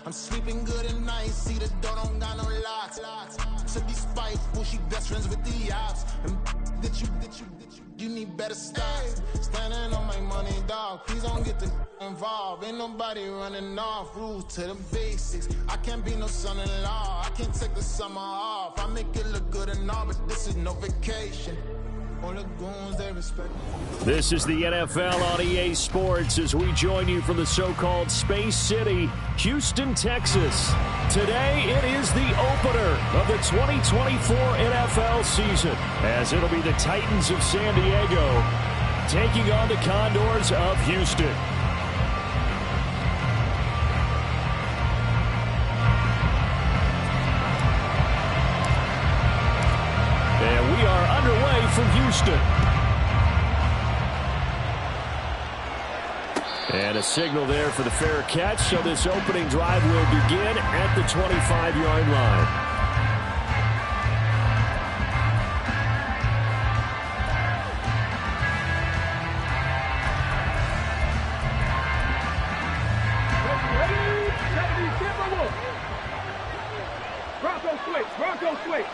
I'm sleeping good at night, see the door don't got no locks. To be spiteful, she best friends with the ops. And that you need better stocks. Standing on my money, dog. Please don't get the involved. Ain't nobody running off. Rules to the basics. I can't be no son-in-law. I can't take the summer off. I make it look good and all, but this is no vacation. This is the NFL on EA Sports as we join you from the so-called Space City, Houston, Texas. Today, it is the opener of the 2024 NFL season, as it'll be the Titans of San Diego taking on the Condors of Houston. And we are underway from Houston. And a signal there for the fair catch, so this opening drive will begin at the 25-yard line. Bronco switch.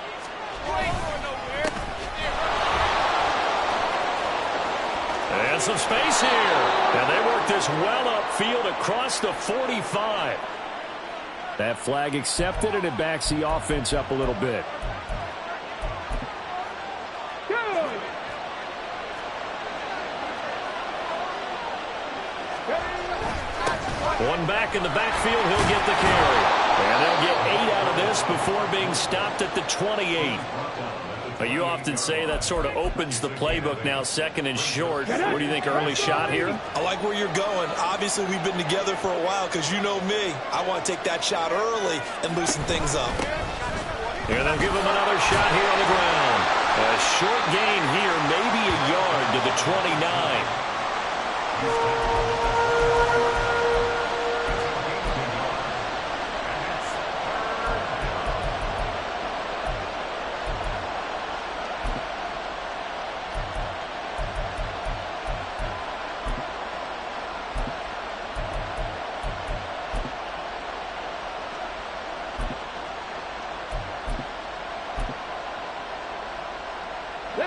And some space here. And they work this well upfield across the 45. That flag accepted, and it backs the offense up a little bit. One back in the backfield, he'll get the carry. And they'll get 8 out of this before being stopped at the 28. But you often say that sort of opens the playbook now, second and short. What do you think, early shot here? I like where you're going. Obviously, we've been together for a while because you know me. I want to take that shot early and loosen things up. Here they'll give him another shot here on the ground. A short gain here, maybe a yard to the 29.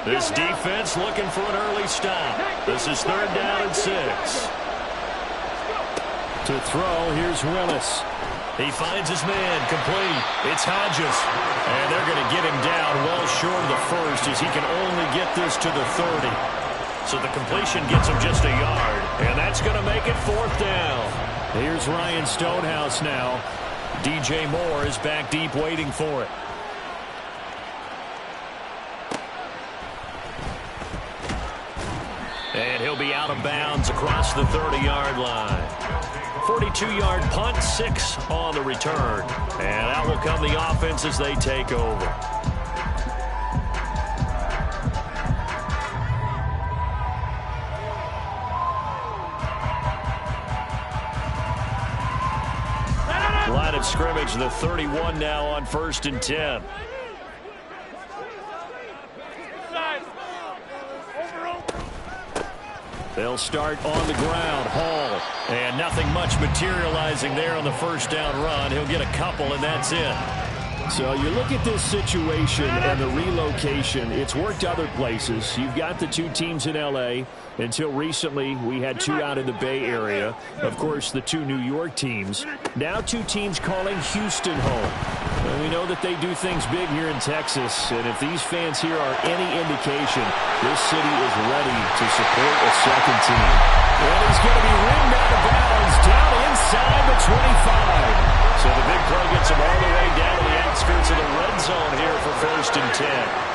This defense looking for an early stop. This is 3rd down and 6. To throw, here's Willis. He finds his man, complete. It's Hodges. And they're going to get him down well short of the first as he can only get this to the 30. So the completion gets him just a yard. And that's going to make it 4th down. Here's Ryan Stonehouse now. DJ Moore is back deep waiting for it. And he'll be out of bounds across the 30-yard line. 42-yard punt, 6 on the return. And out will come the offense as they take over. Line of scrimmage, the 31 now on 1st and 10. They'll start on the ground. Hall. And nothing much materializing there on the 1st down run. He'll get a couple, and that's it. So you look at this situation and the relocation. It's worked other places. You've got the 2 teams in L.A. Until recently, we had 2 out in the Bay Area. Of course, the 2 New York teams. Now 2 teams calling Houston home. And we know that they do things big here in Texas. And if these fans here are any indication, this city is ready to support a second team. And he's going to be ridden out of bounds down inside the 25. So the big play gets him all the way down to the outskirts of the red zone here for 1st and 10.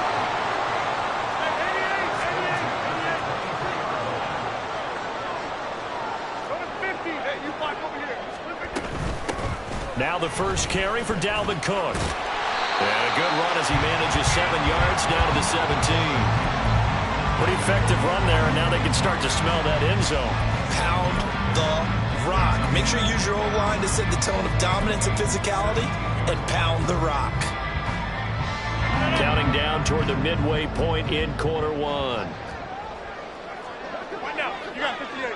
Now the first carry for Dalvin Cook. And a good run as he manages 7 yards down to the 17. Pretty effective run there, and now they can start to smell that end zone. Pound the rock. Make sure you use your own line to set the tone of dominance and physicality, and pound the rock. Counting down toward the midway point in quarter 1. You got 58.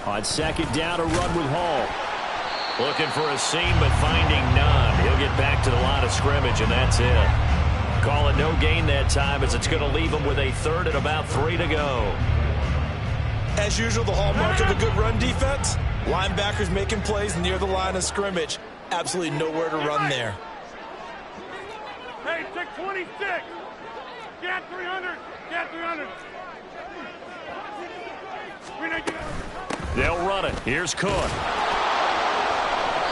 On 2nd down, a run with Hall. Looking for a seam, but finding none. He'll get back to the line of scrimmage, and that's it. Call it no gain that time, as it's going to leave him with a third and about 3 to go. As usual, the hallmark of a good run defense, linebackers making plays near the line of scrimmage. Absolutely nowhere to run there. Hey, check 26. Get 300. Get 300. They'll run it. Here's Cook.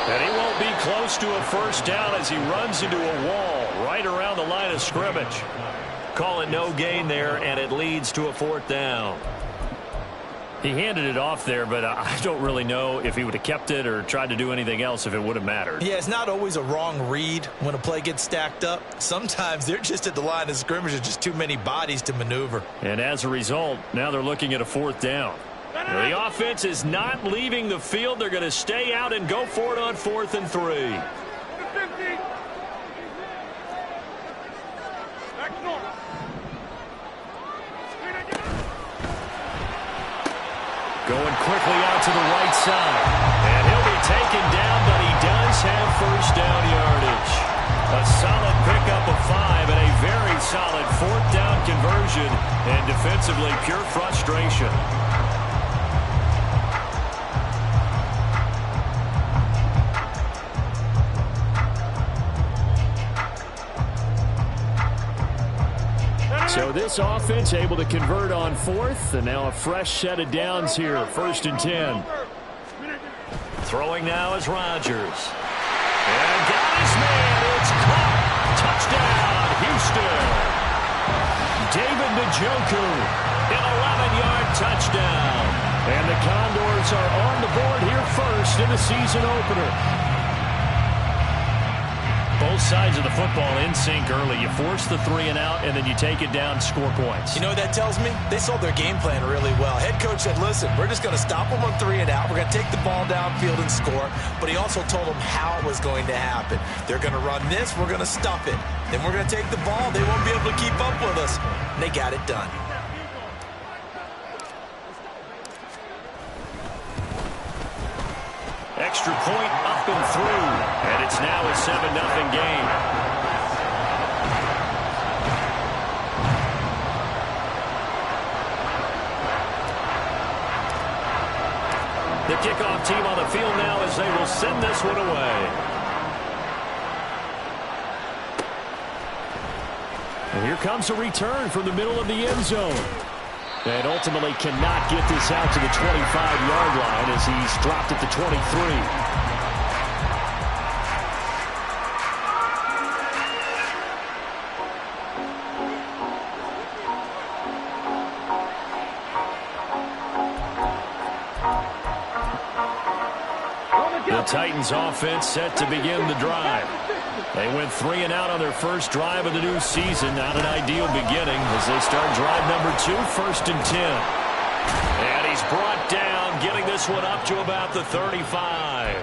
And he won't be close to a first down as he runs into a wall right around the line of scrimmage. Call it no gain there, and it leads to a 4th down. He handed it off there, but I don't really know if he would have kept it or tried to do anything else if it would have mattered. Yeah, it's not always a wrong read when a play gets stacked up. Sometimes they're just at the line of scrimmage. There's just too many bodies to maneuver. And as a result, now they're looking at a 4th down. The offense is not leaving the field. They're going to stay out and go for it on 4th and 3. Going quickly out to the right side. And he'll be taken down, but he does have first down yardage. A solid pickup of 5 and a very solid 4th down conversion. And defensively, pure frustration. So this offense able to convert on 4th, and now a fresh set of downs here, 1st and 10. Throwing now is Rodgers. And got his man. It's caught. Touchdown, Houston. David Njoku, an 11-yard touchdown. And the Condors are on the board here first in the season opener. Both sides of the football in sync early. You force the 3 and out, and then you take it down, score points. You know what that tells me? They sold their game plan really well. Head coach said, listen, we're just going to stop them on 3 and out. We're going to take the ball downfield and score. But he also told them how it was going to happen. They're going to run this. We're going to stop it. Then we're going to take the ball. They won't be able to keep up with us. And they got it done. Extra point up and through. And it's now a 7-0 game. The kickoff team on the field now as they will send this one away. And here comes a return from the middle of the end zone. And ultimately cannot get this out to the 25-yard line as he's dropped at the 23. The Titans offense set to begin the drive. They went 3 and out on their first drive of the new season. Not an ideal beginning as they start drive number 2, 1st and 10. And he's brought down, getting this one up to about the 35.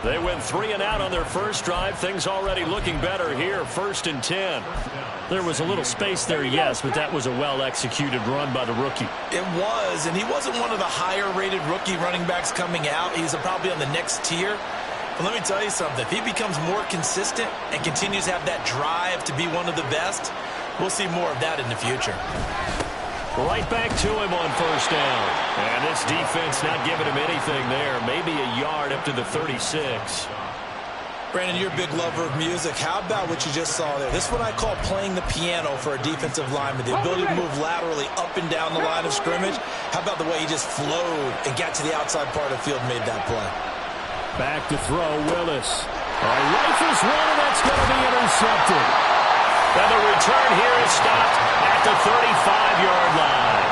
They went 3 and out on their first drive. Things already looking better here, 1st and 10. There was a little space there, yes, but that was a well-executed run by the rookie. It was, and he wasn't one of the higher-rated rookie running backs coming out. He's probably on the next tier. But let me tell you something. If he becomes more consistent and continues to have that drive to be one of the best, we'll see more of that in the future. Right back to him on first down. And this defense not giving him anything there. Maybe a yard up to the 36. Brandon, you're a big lover of music. How about what you just saw there? This is what I call playing the piano for a defensive lineman. The ability to move laterally up and down the line of scrimmage. How about the way he just flowed and got to the outside part of the field and made that play? Back to throw, Willis. Rifles one, and that's going to be intercepted. And the return here is stopped at the 35-yard line.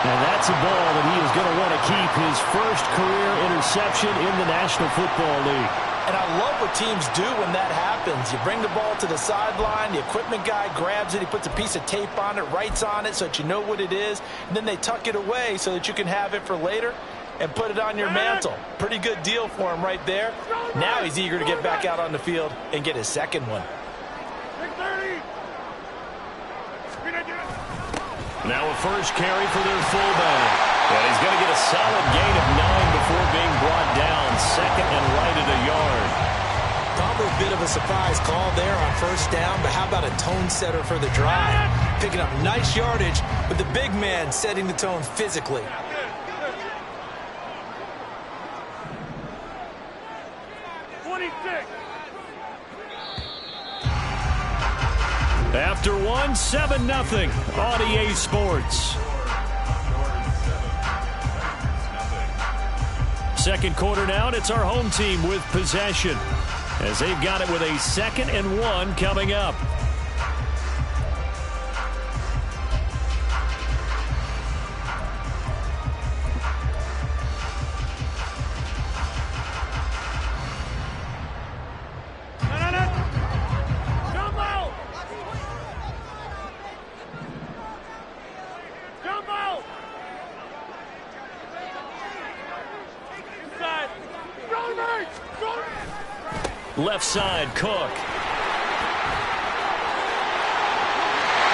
And that's a ball that he is going to want to keep, his first career interception in the National Football League. And I love what teams do when that happens. You bring the ball to the sideline, the equipment guy grabs it, he puts a piece of tape on it, writes on it so that you know what it is, and then they tuck it away so that you can have it for later and put it on your mantle. Pretty good deal for him right there. Now he's eager to get back out on the field and get his second one. Now a first carry for their fullback. And he's going to get a solid gain of 9 before being brought down. 2nd and a surprise call there on first down, but how about a tone setter for the drive? Picking up nice yardage, but the big man setting the tone physically. After 1, 7-0 on EA Sports. Second quarter now, and it's our home team with possession as they've got it with a 2nd and 1 coming up. Left side, Cook.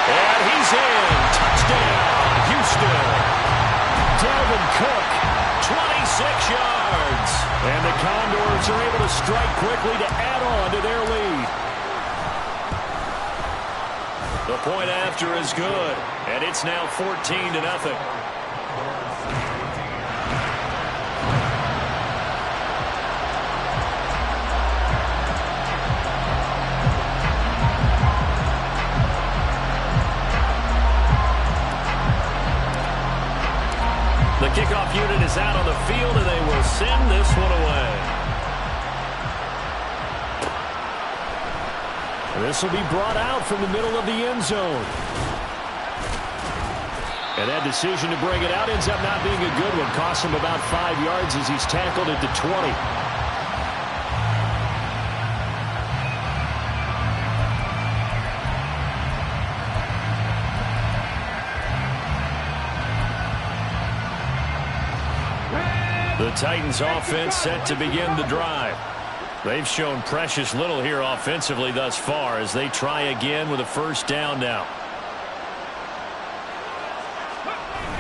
And he's in. Touchdown, Houston. Dalvin Cook, 26 yards. And the Condors are able to strike quickly to add on to their lead. The point after is good, and it's now 14-0. The kickoff unit is out on the field, and they will send this one away. This will be brought out from the middle of the end zone. And that decision to bring it out ends up not being a good one. Costs him about 5 yards as he's tackled at the 20. The Titans offense set to begin the drive. They've shown precious little here offensively thus far as they try again with a first down now.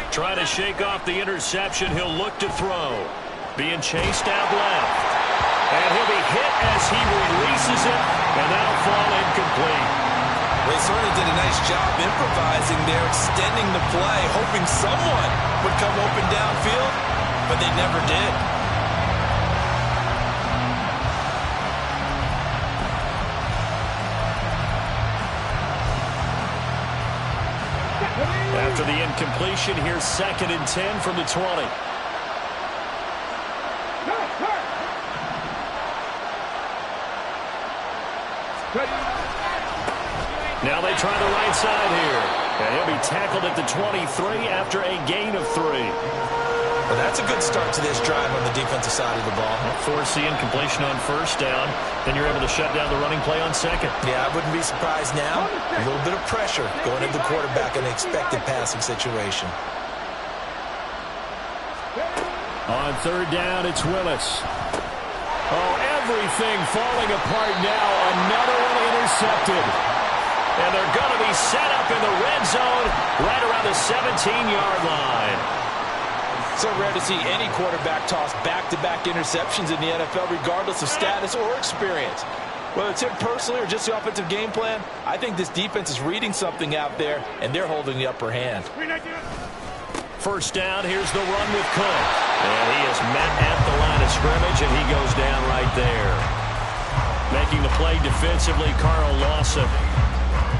Trying to shake off the interception. He'll look to throw. Being chased out left. And he'll be hit as he releases it, and that'll fall incomplete. They certainly did a nice job improvising there, extending the play, hoping someone would come open downfield, but they never did. After the incompletion, here's 2nd and 10 from the 20. Now they try the right side here. And he'll be tackled at the 23 after a gain of 3. Well, that's a good start to this drive on the defensive side of the ball. Force the incompletion on first down. Then you're able to shut down the running play on 2nd. Yeah, I wouldn't be surprised now. A little bit of pressure going at the quarterback in an expected passing situation. On 3rd down, it's Willis. Oh, everything falling apart now. Another one intercepted. And they're going to be set up in the red zone right around the 17-yard line. So rare to see any quarterback toss back-to-back interceptions in the NFL, regardless of status or experience. Whether it's him personally or just the offensive game plan, I think this defense is reading something out there, and they're holding the upper hand. First down, here's the run with Cook. And he is met at the line of scrimmage, and he goes down right there. Making the play defensively, Carl Lawson.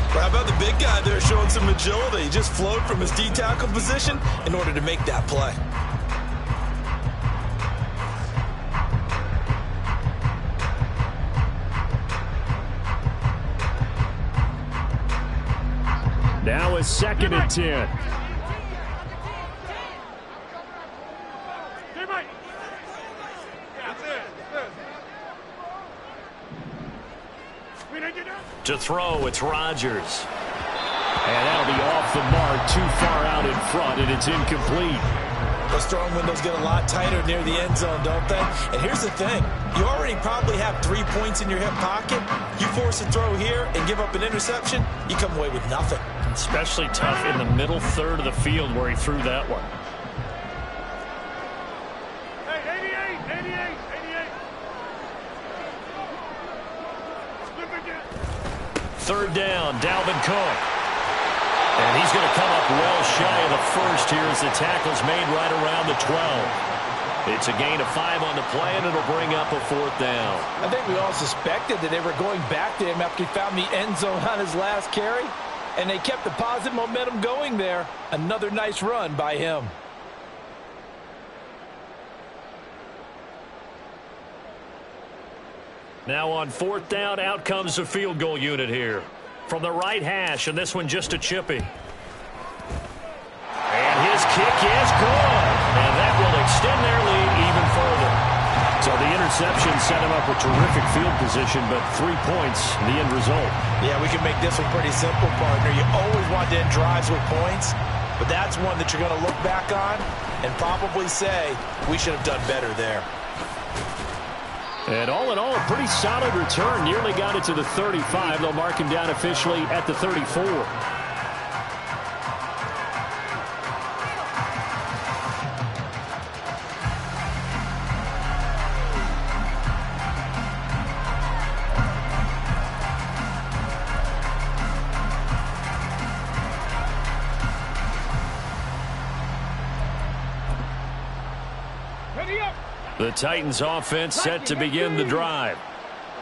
How about the big guy there showing some agility? He just flowed from his D-tackle position in order to make that play. Now it's 2nd and 10. To throw, it's Rodgers. And that'll be off the mark, too far out in front, and it's incomplete. Those throwing windows get a lot tighter near the end zone, don't they? And here's the thing. You already probably have 3 points in your hip pocket. You force a throw here and give up an interception, you come away with nothing. Especially tough in the middle third of the field where he threw that one. Hey, 88. 3rd down, Dalvin Cook. And he's going to come up well shy of the first here as the tackle's made right around the 12. It's a gain of 5 on the play, and it'll bring up a 4th down. I think we all suspected that they were going back to him after he found the end zone on his last carry, and they kept the positive momentum going there. Another nice run by him. Now on 4th down, out comes the field goal unit here. From the right hash, and this one just a chippy. And his kick is good. And that will extend their lead even further. So the interception set him up with terrific field position, but 3 points, the end result. Yeah, we can make this one pretty simple, partner. You always want to end drives with points, but that's one that you're going to look back on and probably say, we should have done better there. And all in all, a pretty solid return. Nearly got it to the 35. They'll mark him down officially at the 34. The Titans offense set to begin the drive.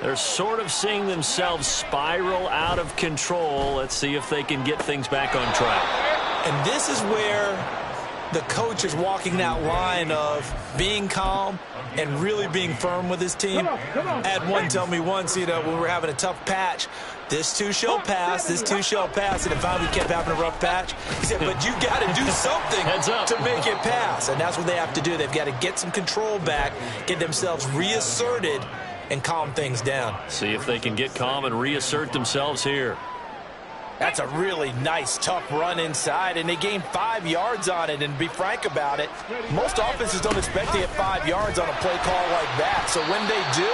They're sort of seeing themselves spiral out of control. Let's see if they can get things back on track. And this is where the coach is walking that line of being calm and really being firm with his team. I had one tell me once, when we were having a tough patch, this too shall pass, this too shall pass. And if I kept having a rough patch, he said, but you got to do something to make it pass. And that's what they have to do. They've got to get some control back, get themselves reasserted, and calm things down. See if they can get calm and reassert themselves here. That's a really nice, tough run inside, and they gained 5 yards on it. And to be frank about it, most offenses don't expect to get 5 yards on a play call like that. So when they do,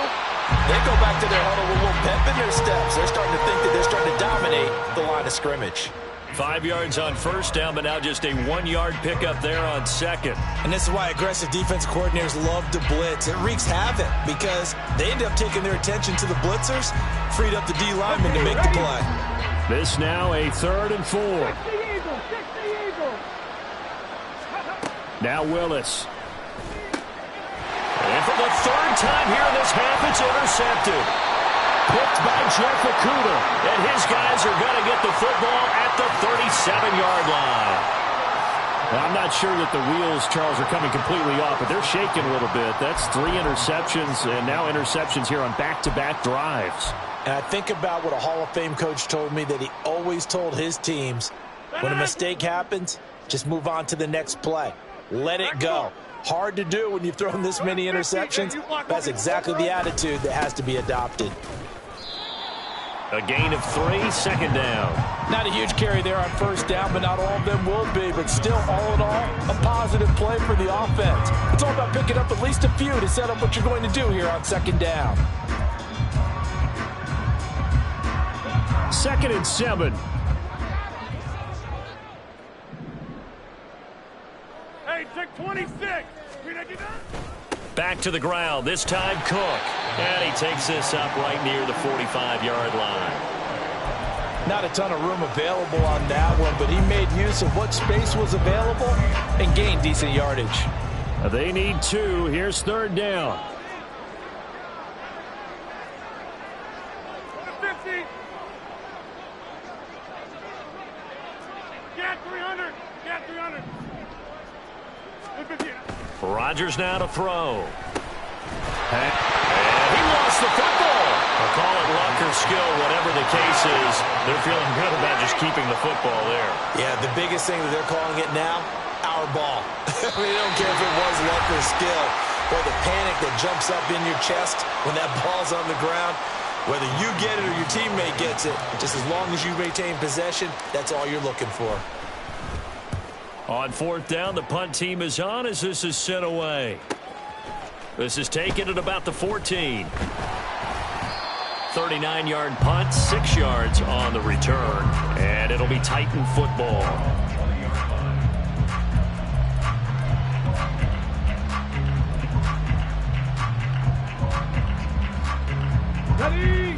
they go back to their huddle with a little pep in their steps. They're starting to think that they're starting to dominate the line of scrimmage. 5 yards on 1st down, but now just a 1-yard pickup there on 2nd. And this is why aggressive defense coordinators love to blitz. It wreaks havoc because they end up taking their attention to the blitzers, freed up the D linemen to make the play. This now a 3rd and 4. Now Willis. And for the 3rd time here in this half, it's intercepted. Picked by Jeff Okudah. And his guys are going to get the football at the 37-yard line. Well, I'm not sure that the wheels, Charles, are coming completely off, but they're shaking a little bit. That's 3 interceptions, and now interceptions here on back-to-back drives. And I think about what a Hall of Fame coach told me, that he always told his teams, when a mistake happens, just move on to the next play. Let it go. Hard to do when you've thrown this many interceptions. That's exactly the attitude that has to be adopted. A gain of 3, 2nd down. Not a huge carry there on 1st down, but not all of them will be. But still, all in all, a positive play for the offense. It's all about picking up at least a few to set up what you're going to do here on 2nd down. 2nd and 7. Hey, check 26. Back to the ground, this time Cook. And he takes this up right near the 45-yard line. Not a ton of room available on that one, but he made use of what space was available and gained decent yardage. They need 2. Here's 3rd down. 50. Get 300. Get 300. Rodgers now to throw. And he lost the football. I'll call it luck or skill, whatever the case is. They're feeling good about just keeping the football there. Yeah, the biggest thing that they're calling it now, our ball. They don't care if it was luck or skill. Or the panic that jumps up in your chest when that ball's on the ground. Whether you get it or your teammate gets it, just as long as you retain possession, that's all you're looking for. On 4th down, the punt team is on as this is sent away. This is taken at about the 14. 39-yard punt, 6 yards on the return, and it'll be Titan football.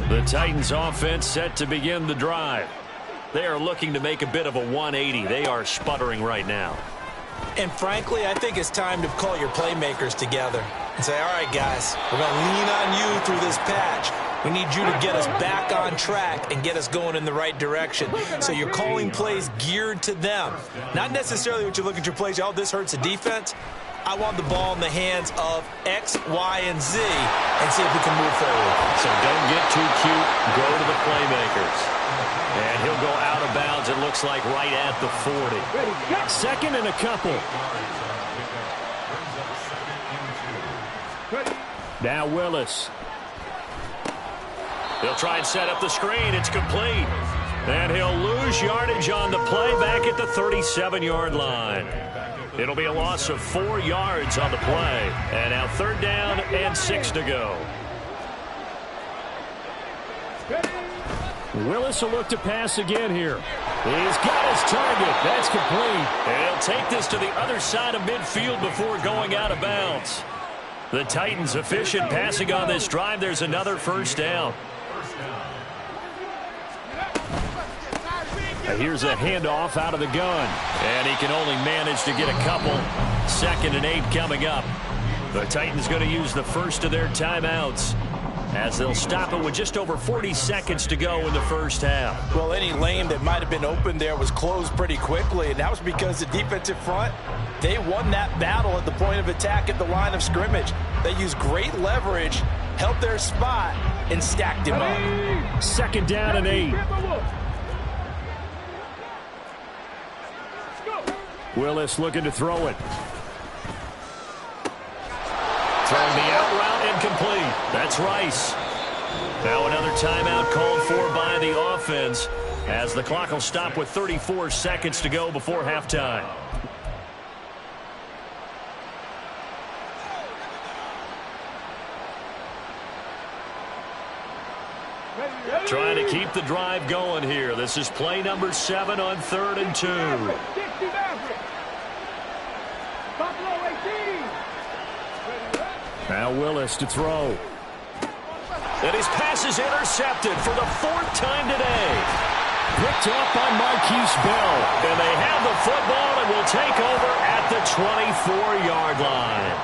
The Titans offense set to begin the drive. They are looking to make a bit of a 180. They are sputtering right now. And frankly, I think it's time to call your playmakers together and say, all right, guys, we're going to lean on you through this patch. We need you to get us back on track and get us going in the right direction. So you're calling plays geared to them. Not necessarily what you look at your plays, oh, this hurts the defense. I want the ball in the hands of X, Y, and Z and see if we can move forward. So don't get too cute. Go to the playmakers. And he'll go out of bounds, it looks like, right at the 40. Second and a couple. Now Willis. He'll try and set up the screen. It's complete. And he'll lose yardage on the play back at the 37-yard line. It'll be a loss of 4 yards on the play. And now 3rd down and 6 to go. Willis will look to pass again here. He's got his target. That's complete. And he'll take this to the other side of midfield before going out of bounds. The Titans efficient passing on this drive. There's another 1st down. Here's a handoff out of the gun. And he can only manage to get a couple. 2nd and 8 coming up. The Titans going to use the first of their timeouts, as they'll stop it with just over 40 seconds to go in the 1st half. Well, any lane that might have been open there was closed pretty quickly, and that was because the defensive front, they won that battle at the point of attack at the line of scrimmage. They used great leverage, held their spot, and stacked him up. 2nd down and 8. Willis looking to throw it. Throwing the out route, incomplete. That's Rice. Now another timeout called for by the offense, as the clock will stop with 34 seconds to go before halftime. Trying to keep the drive going here. This is play number 7 on 3rd and 2. Now Willis to throw. And his pass is intercepted for the 4th time today. Picked up by Marquise Bell. And they have the football and will take over at the 24-yard line.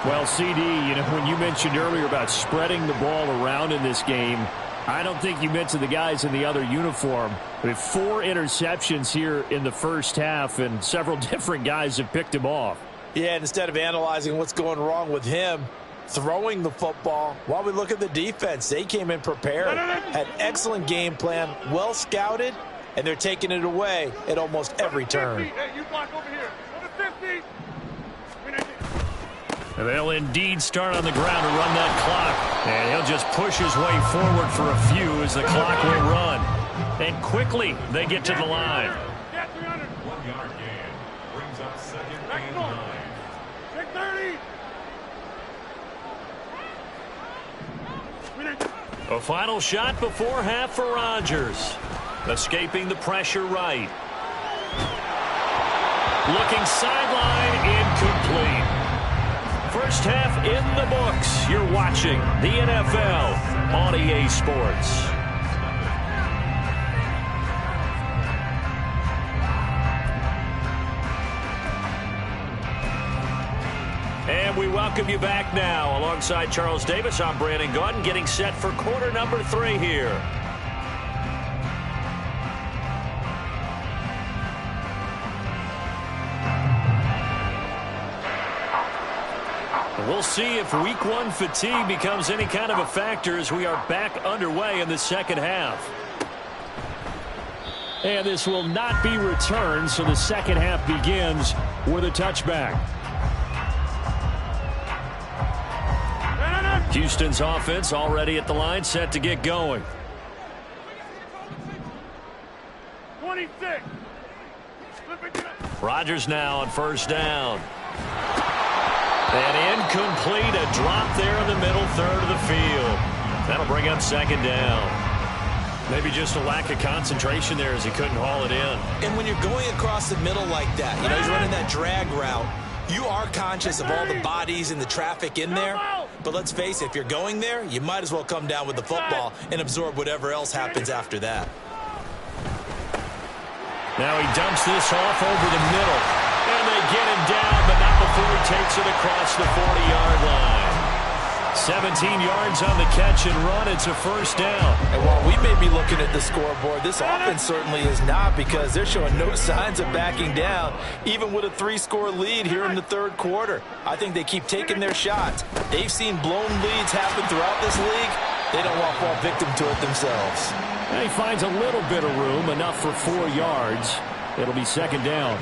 Well, CD, you know, when you mentioned earlier about spreading the ball around in this game, I don't think you mentioned the guys in the other uniform. We have 4 interceptions here in the 1st half, and several different guys have picked him off. Yeah, instead of analyzing what's going wrong with him, throwing the football, while we look at the defense, they came in prepared, had excellent game plan, well scouted, and they're taking it away at almost every turn. Hey, you block over here. Over 50. And they'll indeed start on the ground to run that clock. And he'll just push his way forward for a few as the clock will run. And quickly, they get to the line. Yeah, 300. 1-yard gain. Brings up 2nd and 9. 30. A final shot before half for Rodgers. Escaping the pressure right. Looking sideline, incomplete. 1st half in the books. You're watching the NFL on EA Sports. And we welcome you back now. Alongside Charles Davis, I'm Brandon Gaudin, getting set for quarter number 3 here. We'll see if week 1 fatigue becomes any kind of a factor as we are back underway in the 2nd half. And this will not be returned, so the 2nd half begins with a touchback. Houston's offense already at the line, set to get going. 26. Rodgers now on 1st down. And incomplete, a drop there in the middle 3rd of the field. That'll bring up 2nd down. Maybe just a lack of concentration there as he couldn't haul it in. And when you're going across the middle like that, you know, he's running that drag route, you are conscious of all the bodies and the traffic in there. But let's face it, if you're going there, you might as well come down with the football and absorb whatever else happens after that. Now he dumps this off over the middle. And they get him down, but not before he takes it across the 40-yard line. 17 yards on the catch and run. It's a first down. And while we may be looking at the scoreboard, this offense certainly is not, because they're showing no signs of backing down, even with a 3-score lead here in the third quarter. I think they keep taking their shots. They've seen blown leads happen throughout this league. They don't want to fall victim to it themselves. And he finds a little bit of room, enough for 4 yards. It'll be second down.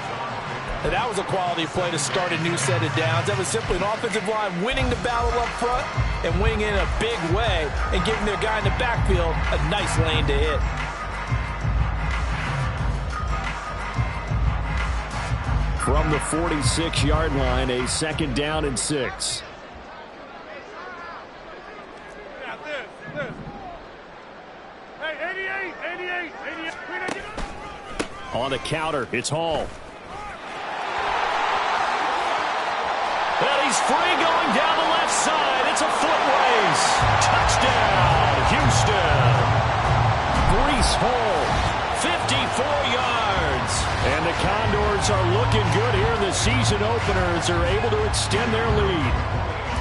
And that was a quality play to start a new set of downs. That was simply an offensive line winning the battle up front and winning in a big way and giving their guy in the backfield a nice lane to hit. From the 46-yard line, a second down and 6. Yeah, this. Hey, 88. On the counter, it's Hall. And he's free going down the left side. It's a foot race. Touchdown, Houston. Breece Hall, 54 yards. And the Condors are looking good here in the season openers. They're able to extend their lead.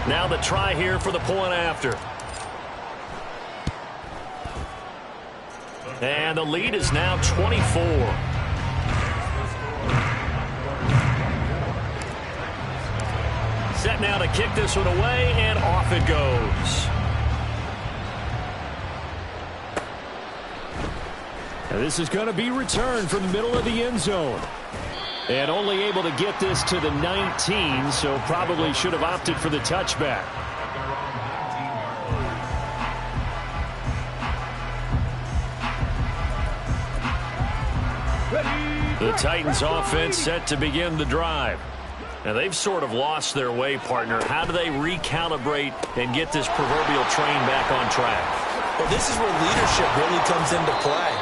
Now the try here for the point after. And the lead is now 24. Set now to kick this one away, and off it goes. Now this is going to be returned from the middle of the end zone. And only able to get this to the 19, so probably should have opted for the touchback. The Titans offense set to begin the drive. Now, they've sort of lost their way, partner. How do they recalibrate and get this proverbial train back on track? Well, this is where leadership really comes into play.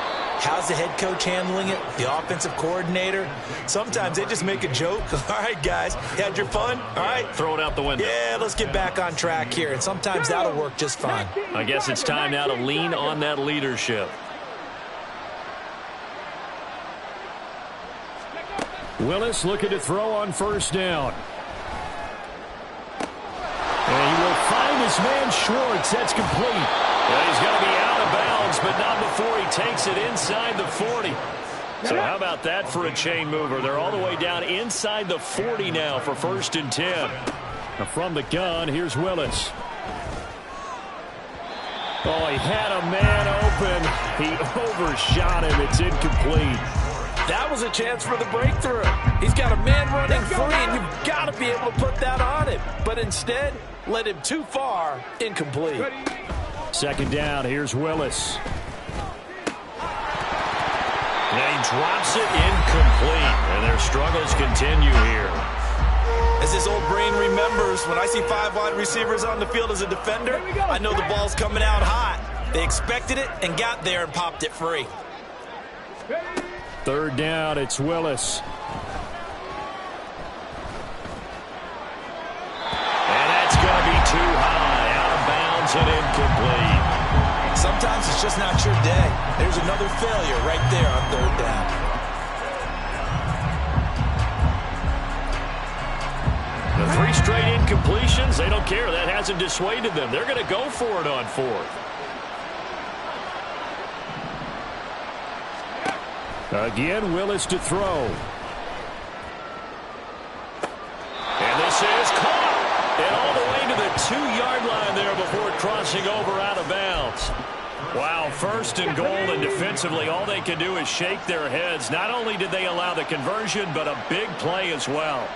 How's the head coach handling it? The offensive coordinator? Sometimes they just make a joke. All right, guys, you had your fun? All right. Throw it out the window. Yeah, let's get back on track here. And sometimes that'll work just fine. I guess it's time now to lean on that leadership. Willis looking to throw on first down. And he will find his man Schwartz. That's complete. And he's going to be out of bounds, but not before he takes it inside the 40. So how about that for a chain mover? They're all the way down inside the 40 now for 1st and 10. Now from the gun, here's Willis. Oh, he had a man open. He overshot him. It's incomplete. That was a chance for the breakthrough. He's got a man running free, and you've got to be able to put that on him. But instead, led him too far, incomplete. Second down, here's Willis. And he drops it incomplete, and their struggles continue here. As his old brain remembers, when I see 5 wide receivers on the field as a defender, I know the ball's coming out hot. They expected it and got there and popped it free. Third down, it's Willis. And that's going to be too high, out of bounds and incomplete. Sometimes it's just not your day. There's another failure right there on third down. The 3 straight incompletions, they don't care. That hasn't dissuaded them. They're going to go for it on 4th. Again, Willis to throw. And this is caught. And all the way to the 2-yard line there before crossing over out of bounds. Wow, 1st and goal, and defensively all they can do is shake their heads. Not only did they allow the conversion, but a big play as well.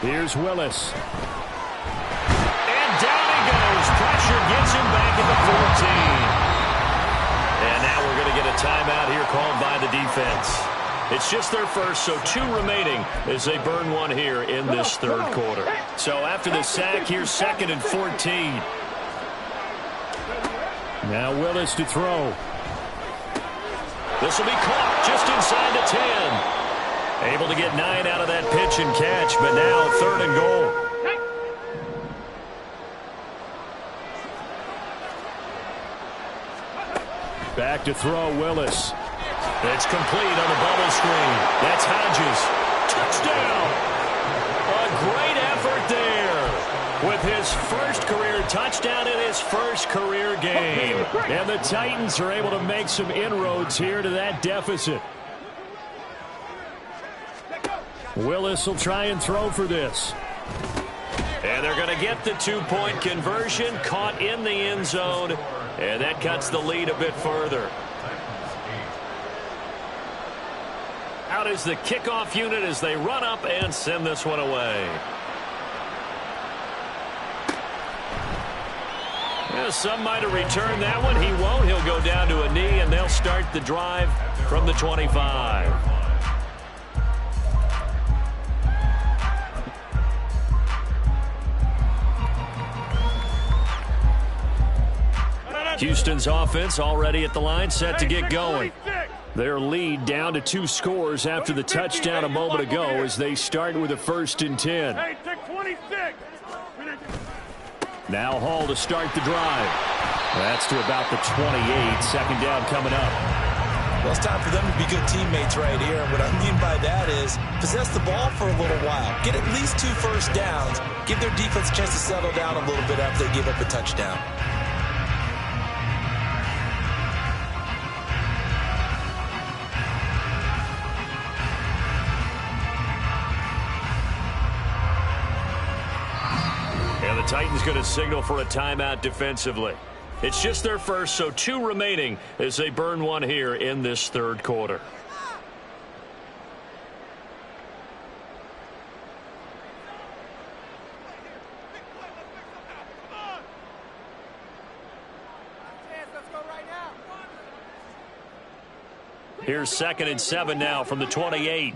Here's Willis. And down he goes. Pressure gets him back at the 14. And now we're going to get a timeout here called by the defense. It's just their first, so 2 remaining as they burn 1 here in this third quarter. So after the sack, here's 2nd and 14. Now Willis to throw. This will be caught just inside the 10. Able to get 9 out of that pitch and catch, but now 3rd and goal. Back to throw, Willis. It's complete on the bubble screen. That's Hodges. Touchdown! A great effort there with his first career touchdown in his first career game. And the Titans are able to make some inroads here to that deficit. Willis will try and throw for this. And they're going to get the two-point conversion, caught in the end zone, and that cuts the lead a bit further. Out is the kickoff unit as they run up and send this one away. Yeah, some might have returned that one. He won't. He'll go down to a knee, and they'll start the drive from the 25. Houston's offense already at the line, set to get going. Their lead down to 2 scores after the touchdown a moment ago as they start with a 1st and 10. Now Hall to start the drive. That's to about the 28. Second down coming up. Well, it's time for them to be good teammates right here. What I mean by that is possess the ball for a little while. Get at least 2 first downs. Give their defense a chance to settle down a little bit after they give up a touchdown. And the Titans going to signal for a timeout defensively. It's just their first, so 2 remaining as they burn one here in this third quarter. Here's 2nd and 7 now from the 28.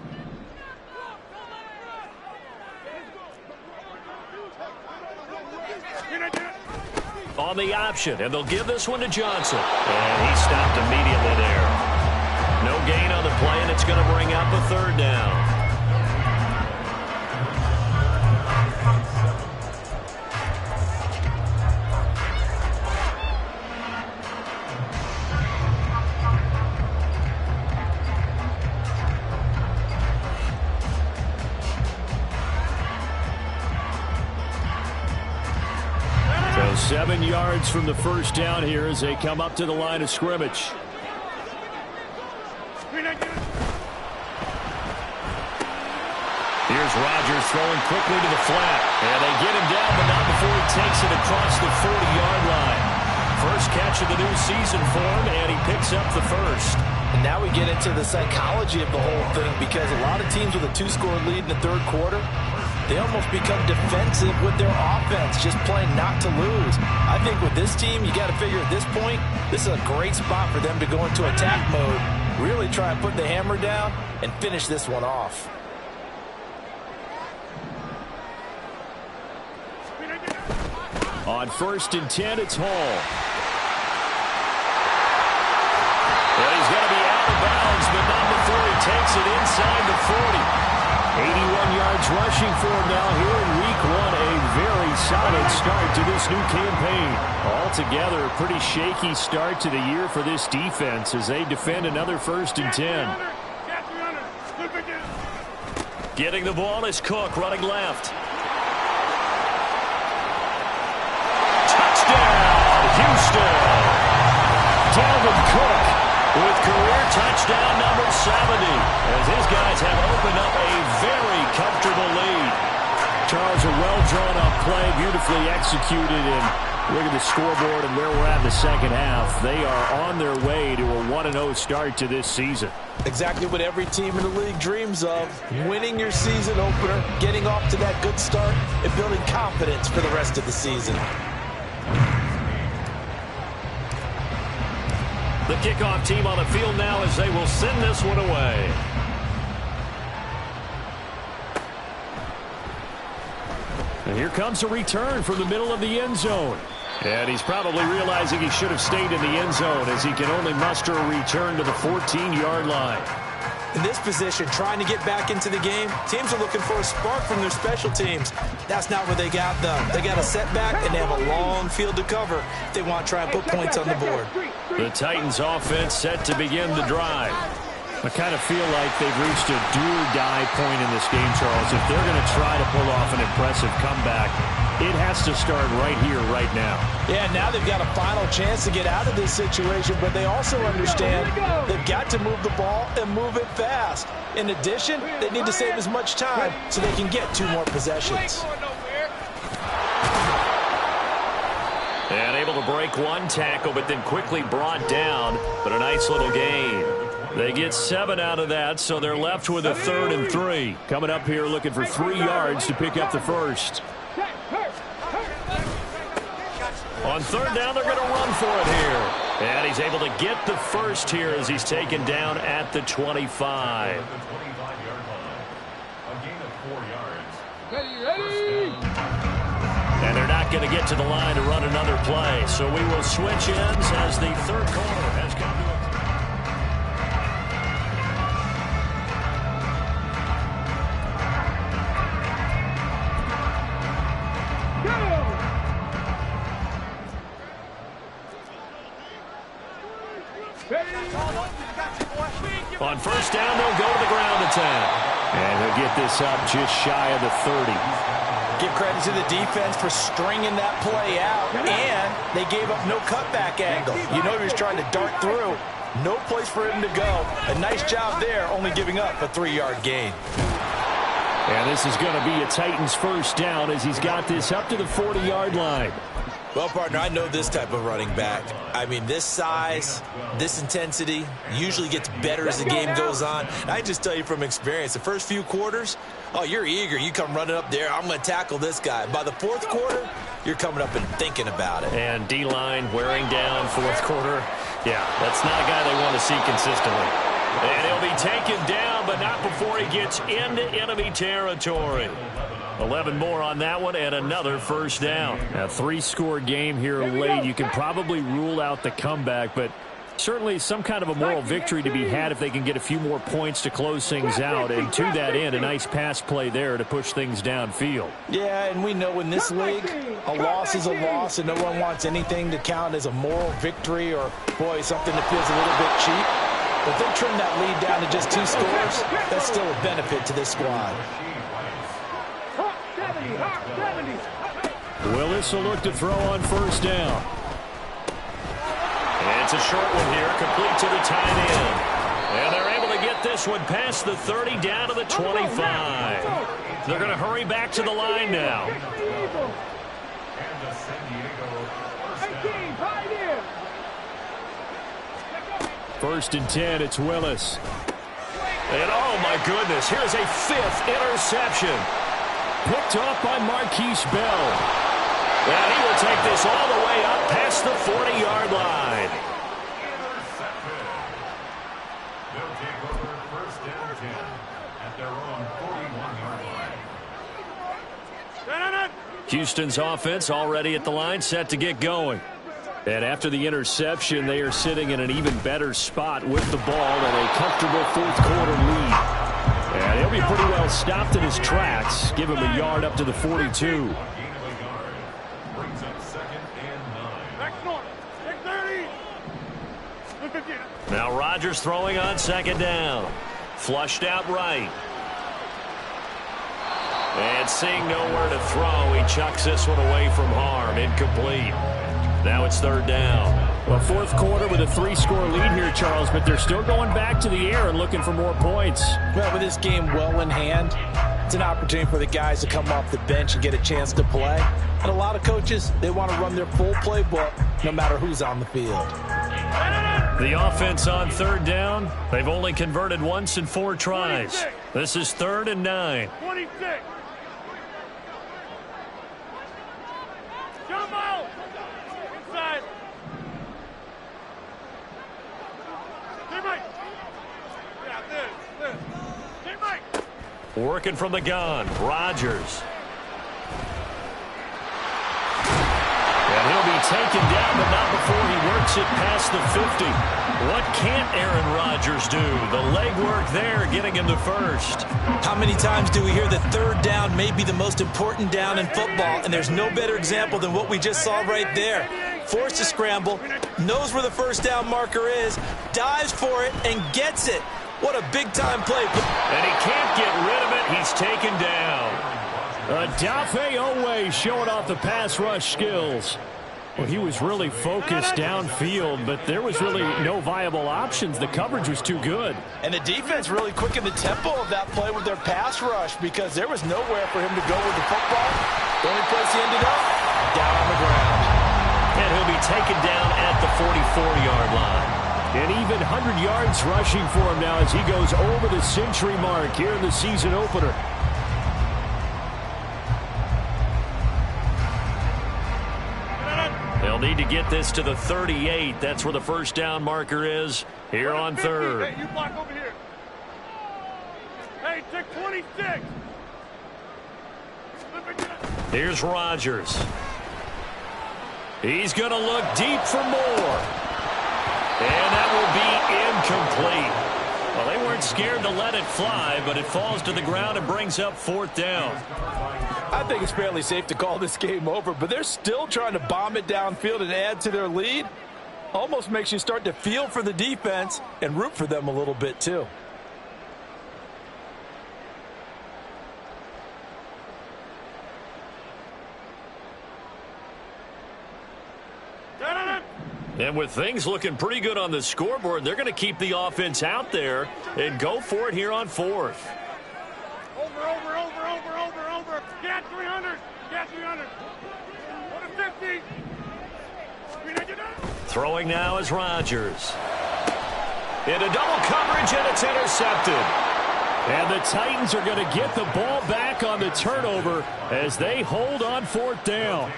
On the option, and they'll give this one to Johnson. And he stopped immediately there. No gain on the play, and it's going to bring up a 3rd down. So 7 yards from the first down here as they come up to the line of scrimmage. Here's Rodgers throwing quickly to the flat. And they get him down, but not before he takes it across the 40-yard line. First catch of the new season for him, and he picks up the first. And now we get into the psychology of the whole thing, because a lot of teams with a 2-score lead in the third quarter, they almost become defensive with their offense, just playing not to lose. I think with this team, you got to figure at this point, this is a great spot for them to go into attack mode, really try and put the hammer down and finish this one off. On 1st and 10, it's Hall. Well, he's going to be out of bounds, but not before he takes it inside the 40. 81 yards rushing for him now here in week 1. A very solid start to this new campaign. Altogether, a pretty shaky start to the year for this defense as they defend another 1st and 10. Getting the ball is Cook running left. Touchdown, Houston. Dalvin Cook with career touchdown number 70 as his guys have opened up a very comfortable lead. Charles, a well-drawn-up play, beautifully executed, and look at the scoreboard and where we're at in the second half. They are on their way to a 1-0 start to this season. Exactly what every team in the league dreams of, winning your season opener, getting off to that good start, and building confidence for the rest of the season. The kickoff team on the field now as they will send this one away. And here comes a return from the middle of the end zone. And he's probably realizing he should have stayed in the end zone as he can only muster a return to the 14-yard line. In this position, trying to get back into the game, teams are looking for a spark from their special teams. That's not what they got, though. They got a setback, and they have a long field to cover if they want to try and put points on the board. The Titans offense set to begin the drive. I kind of feel like they've reached a do-or-die point in this game, Charles. If they're going to try to pull off an impressive comeback, it has to start right here, right now. Yeah, now they've got a final chance to get out of this situation, but they also understand they've got to move the ball and move it fast. In addition, they need to save as much time so they can get 2 more possessions. And able to break one tackle, but then quickly brought down. But a nice little gain. They get 7 out of that, so they're left with a 3rd and 3. Coming up here looking for 3 yards to pick up the first. On 3rd down, they're going to run for it here. And he's able to get the first here as he's taken down at the 25. A gain of 4 yards. Ready. And they're not going to get to the line to run another play. So we will switch ends as the 3rd quarter has come to a On 1st down, they'll go to the ground attack. And he'll get this up just shy of the 30. Give credit to the defense for stringing that play out, and they gave up no cutback angle. You know he was trying to dart through. No place for him to go. A nice job there, only giving up a 3-yard gain. And this is going to be a Titans 1st down as he's got this up to the 40-yard line. Well, partner, I know this type of running back. I mean, this size, this intensity usually gets better as the game goes on. And I just tell you from experience, the first few quarters, oh, you're eager. You come running up there, I'm going to tackle this guy. By the 4th quarter, you're coming up and thinking about it. And D-line wearing down 4th quarter. Yeah, that's not a guy they want to see consistently. And he'll be taken down, but not before he gets into enemy territory. 11 more on that one and another 1st down. A 3-score game here late. You can probably rule out the comeback, but certainly some kind of a moral victory to be had if they can get a few more points to close things out. And to that end, a nice pass play there to push things downfield. Yeah, and we know in this league, a loss is a loss, and no one wants anything to count as a moral victory or, boy, something that feels a little bit cheap. But if they trim that lead down to just 2 scores, that's still a benefit to this squad. Willis will look to throw on 1st down. And it's a short one here, complete to the tight end. And they're able to get this one past the 30 down to the 25. They're going to hurry back to the line now. And the San Diego 1st and 10, it's Willis. And oh my goodness, here's a 5th interception. Picked off by Marquise Bell. And he will take this all the way up past the 40-yard line. Intercepted. They'll take over 1st and 10 at their own 41-yard line. Houston's offense already at the line, set to get going. And after the interception, they are sitting in an even better spot with the ball and a comfortable 4th quarter lead. And he'll be pretty well stopped in his tracks. Give him a yard up to the 42. Now Rodgers throwing on 2nd down. Flushed out right. And seeing nowhere to throw, he chucks this one away from harm. Incomplete. Now it's 3rd down. Well, 4th quarter with a 3-score lead here, Charles, but they're still going back to the air and looking for more points. Well, with this game well in hand, it's an opportunity for the guys to come off the bench and get a chance to play. And a lot of coaches, they want to run their full playbook no matter who's on the field. The offense on 3rd down, they've only converted once in 4 tries. This is 3rd and 9. 26. Jump out. Inside. Teammate. Yeah, this. Teammate. Working from the gun, Rodgers. And he'll be taken down, but not before he works makes it past the 50. What can't Aaron Rodgers do? The legwork there getting him the first. How many times do we hear that third down may be the most important down in football, and there's no better example than what we just saw right there. Forced to scramble, knows where the first down marker is, dives for it, and gets it. What a big-time play. And he can't get rid of it. He's taken down. Odafe Oweh showing off the pass rush skills. Well, he was really focused downfield, but there was really no viable options. The coverage was too good. And the defense really quickened the tempo of that play with their pass rush because there was nowhere for him to go with the football. The only place he ended up, down on the ground. And he'll be taken down at the 44-yard line. And even 100 yards rushing for him now as he goes over the century mark here in the season opener. They'll need to get this to the 38. That's where the first down marker is here on third. Hey, you block over here. Hey, take 26. Here's Rodgers. He's going to look deep for more. And that will be incomplete. Well, they weren't scared to let it fly, but it falls to the ground and brings up fourth down. I think it's fairly safe to call this game over, but they're still trying to bomb it downfield and add to their lead. Almost makes you start to feel for the defense and root for them a little bit too. And with things looking pretty good on the scoreboard, they're going to keep the offense out there and go for it here on fourth. Over. Get 300. Get 300. Go to 50. Throwing now is Rodgers. Into double coverage, and it's intercepted. And the Titans are going to get the ball back on the turnover as they hold on fourth down.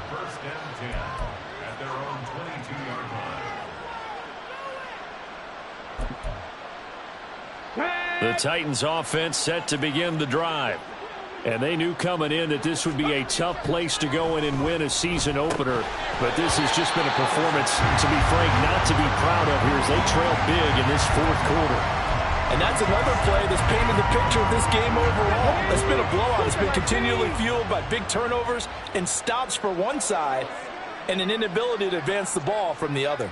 First and 10 at their own 22-yard line. The Titans offense set to begin the drive. And they knew coming in that this would be a tough place to go in and win a season opener. But this has just been a performance, to be frank, not to be proud of here as they trail big in this fourth quarter. And that's another play that's painted the picture of this game overall. It's been a blowout. It's been continually fueled by big turnovers and stops for one side and an inability to advance the ball from the other.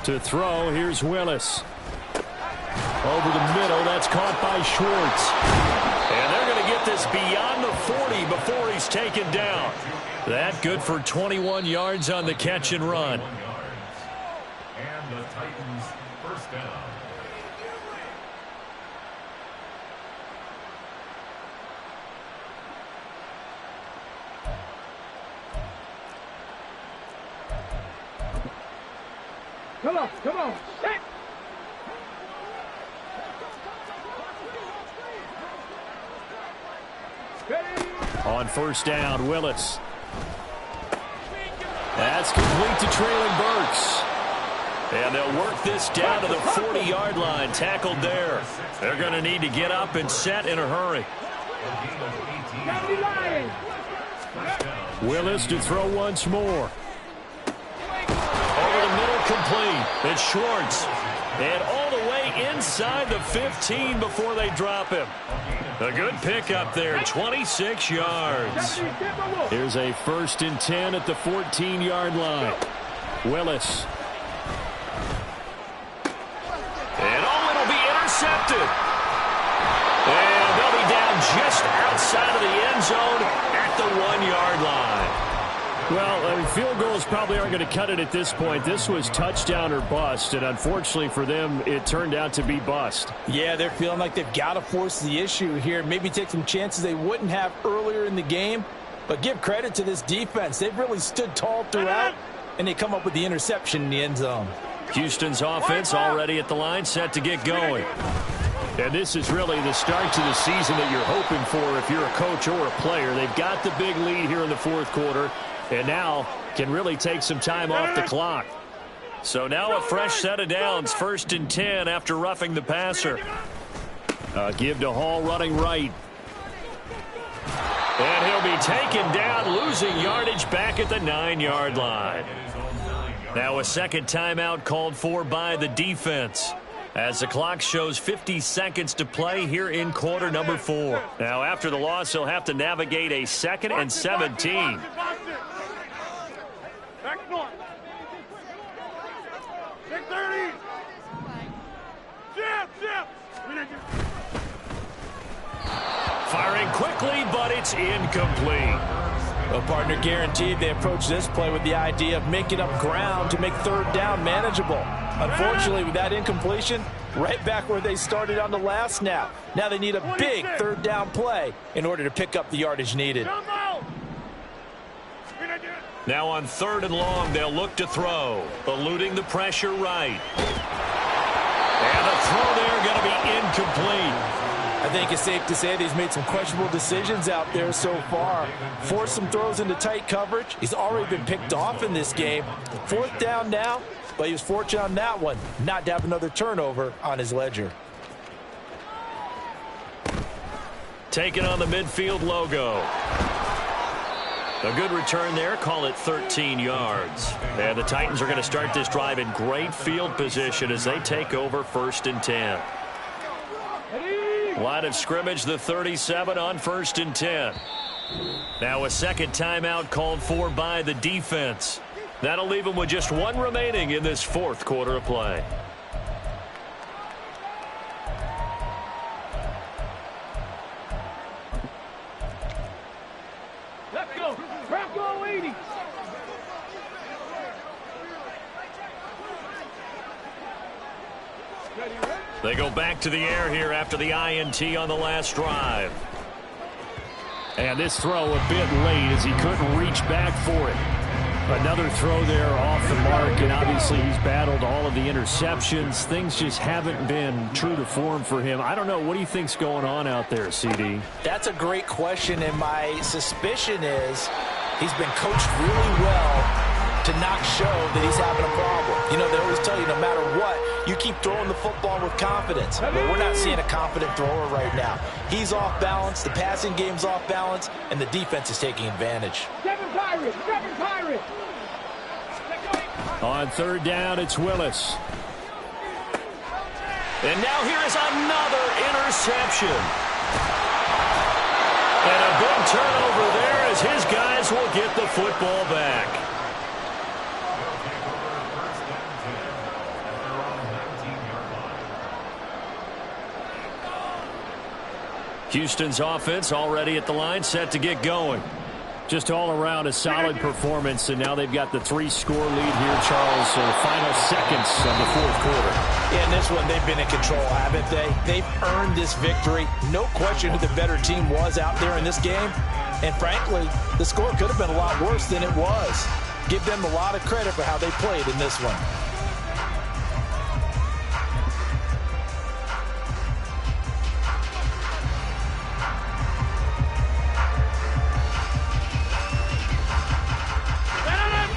To throw, here's Willis. Over the middle, that's caught by Schwartz. And they're going to get this beyond the 40 before he's taken down. That good for 21 yards on the catch and run. And the Titans first down. Come on. Set. On first down, Willis. That's complete to Traylon Burks. And they'll work this down to the 40-yard line, tackled there. They're going to need to get up and set in a hurry. Willis to throw once more. Over the middle, complete. It's Schwartz. And all the way inside the 15 before they drop him. A good pickup there, 26 yards. Here's a 1st and 10 at the 14-yard line. Willis. And it'll be intercepted. And they'll be down just outside of the end zone at the 1-yard line. Well, I mean, field goals probably aren't going to cut it at this point. This was touchdown or bust, and unfortunately for them, it turned out to be bust. Yeah, they're feeling like they've got to force the issue here, maybe take some chances they wouldn't have earlier in the game. But give credit to this defense. They've really stood tall throughout, and they come up with the interception in the end zone. Houston's offense already at the line, set to get going. And this is really the start to the season that you're hoping for if you're a coach or a player. They've got the big lead here in the fourth quarter, and now can really take some time off the clock. So now a fresh set of downs, 1st and 10 after roughing the passer. Give to Hall running right. And he'll be taken down, losing yardage back at the 9-yard line. Now a second timeout called for by the defense, as the clock shows 50 seconds to play here in quarter number 4. Now after the loss, he'll have to navigate a 2nd and 17. Back north. 630. Zip. Firing quickly, but it's incomplete. Well, partner, guaranteed they approach this play with the idea of making up ground to make third down manageable. Unfortunately, with that incompletion, right back where they started on the last snap. Now they need a big third down play in order to pick up the yardage needed. Now on 3rd and long, they'll look to throw, eluding the pressure right. And the throw there going to be incomplete. I think it's safe to say that he's made some questionable decisions out there so far. Forced some throws into tight coverage. He's already been picked off in this game. 4th down now, but he was fortunate on that one not to have another turnover on his ledger. Taking on the midfield logo. A good return there. Call it 13 yards. And the Titans are going to start this drive in great field position as they take over 1st and 10. Line of scrimmage, the 37 on 1st and 10. Now a second timeout called for by the defense. That'll leave them with just 1 remaining in this 4th quarter of play. Let's go. Bronco 80. They go back to the air here after the INT on the last drive. And this throw a bit late as he couldn't reach back for it. Another throw there off the mark, and obviously he's battled all of the interceptions. Things just haven't been true to form for him. I don't know. What do you think's going on out there, CD? That's a great question, and my suspicion is he's been coached really well to not show that he's having a problem. You know, they always tell you no matter what, you keep throwing the football with confidence. But we're not seeing a confident thrower right now. He's off balance, the passing game's off balance, and the defense is taking advantage. Seven Pirates. On 3rd down, it's Willis. And now here is another interception. And a big turnover there as his guys will get the football back. Houston's offense already at the line, set to get going. Just all around a solid performance, and now they've got the 3-score lead here, Charles. So final seconds of the 4th quarter. Yeah, in this one, they've been in control, haven't they? They've earned this victory. No question who the better team was out there in this game. And frankly, the score could have been a lot worse than it was. Give them a lot of credit for how they played in this one.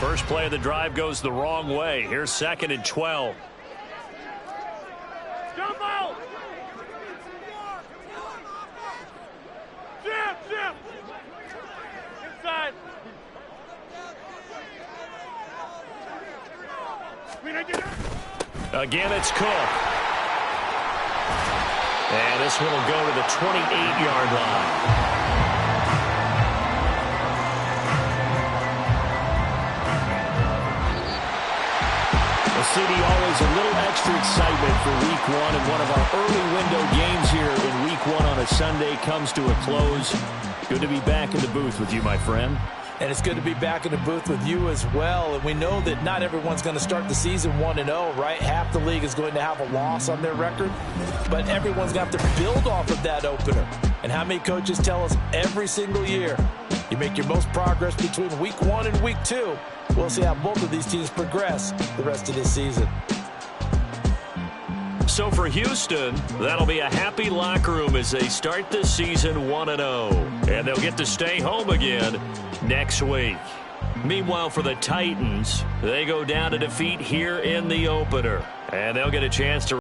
First play of the drive goes the wrong way. Here's 2nd and 12. Jump out. Zip. Inside. Again, it's Cook. And this one will go to the 28-yard line. CD, always a little extra excitement for Week 1, and one of our early window games here in Week 1 on a Sunday comes to a close. Good to be back in the booth with you, my friend. And it's good to be back in the booth with you as well. And we know that not everyone's going to start the season 1-0, right? Half the league is going to have a loss on their record. But everyone's going to have to build off of that opener. And how many coaches tell us every single year, you make your most progress between Week 1 and Week 2. We'll see how both of these teams progress the rest of this season. So for Houston, that'll be a happy locker room as they start the season 1-0. And they'll get to stay home again next week. Meanwhile, for the Titans, they go down to defeat here in the opener. And they'll get a chance to